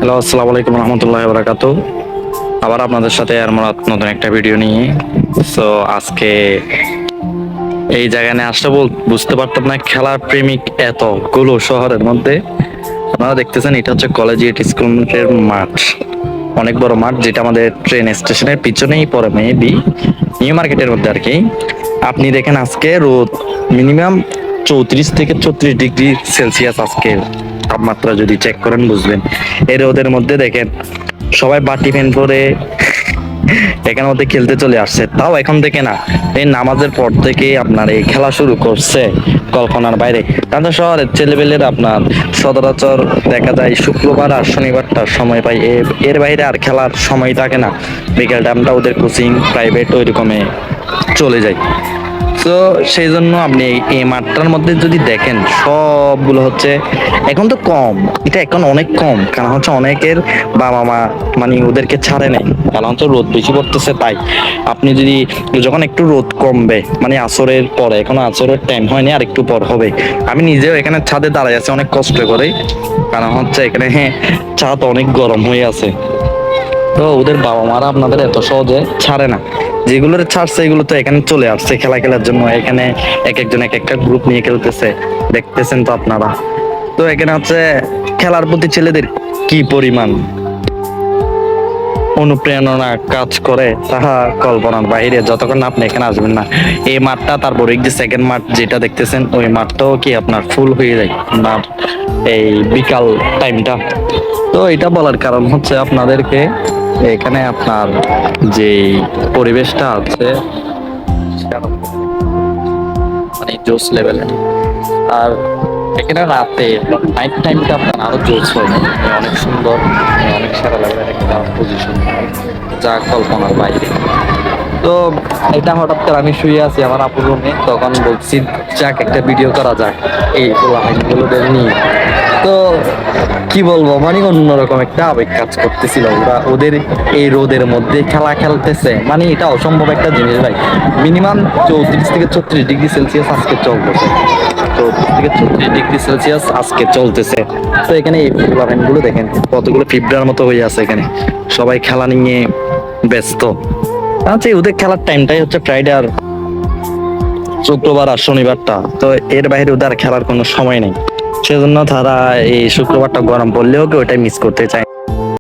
Hello, আসসালামু আলাইকুম রহমতুল্লাহি ওয়া বারাকাতুহু। আবার আপনাদের সাথে আমরা নতুন একটা ভিডিও নিয়ে সো আজকে এই জায়গায় নিয়ে আসলে বুঝতে পারতাম না খেলার প্রেমিক এতগুলো শহরের মধ্যে। আপনারা দেখতেছেন এটা হচ্ছে কলেজিয়েট স্কুলের মাঠ, অনেক বড় মাঠ, যেটা আমাদের ট্রেন স্টেশনের পিছনেই পড়ে, মেবি নিউ মার্কেটের মধ্যে আর কি। আপনি দেখেন আজকে রোদ মিনিমাম 34 থেকে 36 ডিগ্রি সেলসিয়াস আজকে তাপমাত্রা, যদি চেক করেন বুঝবেন। এই রোদের মধ্যে দেখেন সবাই বাটি ফ্যান পরে এখানের মধ্যে খেলতে চলে আসছে, তাও এখন থেকে না, এই নামাজের পর থেকে আপনার এই খেলা শুরু করছে কল্পনার বাইরে। তাদের শহরের ছেলেপেলেরা আপনার সচরাচর দেখা যায় শুক্রবার আর শনিবারটা সময় পায়, এর বাইরে আর খেলার সময় থাকে না। বিকেল টাইমটা ওদের কোচিং প্রাইভেট ওই রকমে চলে যায়। তো সেই জন্য আপনি এই মাঠটার মধ্যে যদি দেখেন সবগুলো হচ্ছে, এখন তো কম, এটা এখন অনেক কম, কারণ হচ্ছে অনেকের বাবা মা মানে ওদেরকে ছাড়ে নেই, কারণ হচ্ছে রোদ বেশি পড়তেছে। তাই আপনি যদি যখন একটু রোদ কমবে মানে আসরের পরে, এখনো আসরের টাইম হয়নি, আর একটু পর হবে, আমি নিজেও এখানে ছাদে দাঁড়াই আছি অনেক কষ্ট করে, কারণ হচ্ছে এখানে ছাদ অনেক গরম হয়ে আছে। তো ওদের বাবা মারা আপনাদের এত সহজে ছাড়ে না, যেগুলোর ছাড়ছে এগুলো তো এখানে চলে আসছে খেলা খেলার জন্য। এখানে এক একজন এক একটা গ্রুপ নিয়ে খেলতেছে, দেখতেছেন তো আপনারা। তো এখানে হচ্ছে খেলার প্রতি ছেলেদের কি পরিমাণ অনুপ্রেরণা কাজ করে তাহা কল্পনার বাইরে, যতক্ষণ না আপনি এখানে আসবেন না। এই মাঠটা, তারপর এই যে সেকেন্ড মাঠ যেটা দেখতেছেন, ওই মাঠটাও কি আপনার ফুল হয়ে যায় না এই বিকাল টাইমটা। তো এটা বলার কারণ হচ্ছে আপনাদেরকে, এখানে আপনার যে পরিবেশটা আছে মানে জোস লেভেলের। আর এখানে রাতে নাইট টাইমটা আপনার আরো জোস হয়, অনেক সুন্দর, অনেক সারা লেভেলের একটা পজিশন, যা কল্পনার বাইরে। তো এটা হঠাৎ করে আমি শুয়ে আছি আমার আপুর রুমে, তখন বলছি যাক একটা ভিডিও করা যাক এই পোলাপাইনগুলোদের নিয়ে। তো কি বলবো, মানে অন্যরকম একটা আবেগ কাজ করতেছিল, ওদের এই রোদের মধ্যে খেলা খেলতেছে, মানে এটা অসম্ভব একটা জিনিস ভাই। মিনিমাম 34 থেকে 36 ডিগ্রি সেলসিয়াস আজকে চলতেছে, 34 থেকে 36 ডিগ্রি সেলসিয়াস আজকে চলতেছে। তো এখানে এই টুর্নামেন্ট দেখেন কতগুলো পিঁপড়ার মতো হয়ে আছে, এখানে সবাই খেলা নিয়ে ব্যস্ত। আচ্ছা, ওদের খেলার টাইমটাই হচ্ছে ফ্রাইডে আর শুক্রবার আর শনিবারটা, তো এর বাইরে ওদের খেলার কোনো সময় নেই। সেজন্য তারা এই শুক্রবারটা গরম পড়লেও কেউ ওটাই মিস করতে চায়।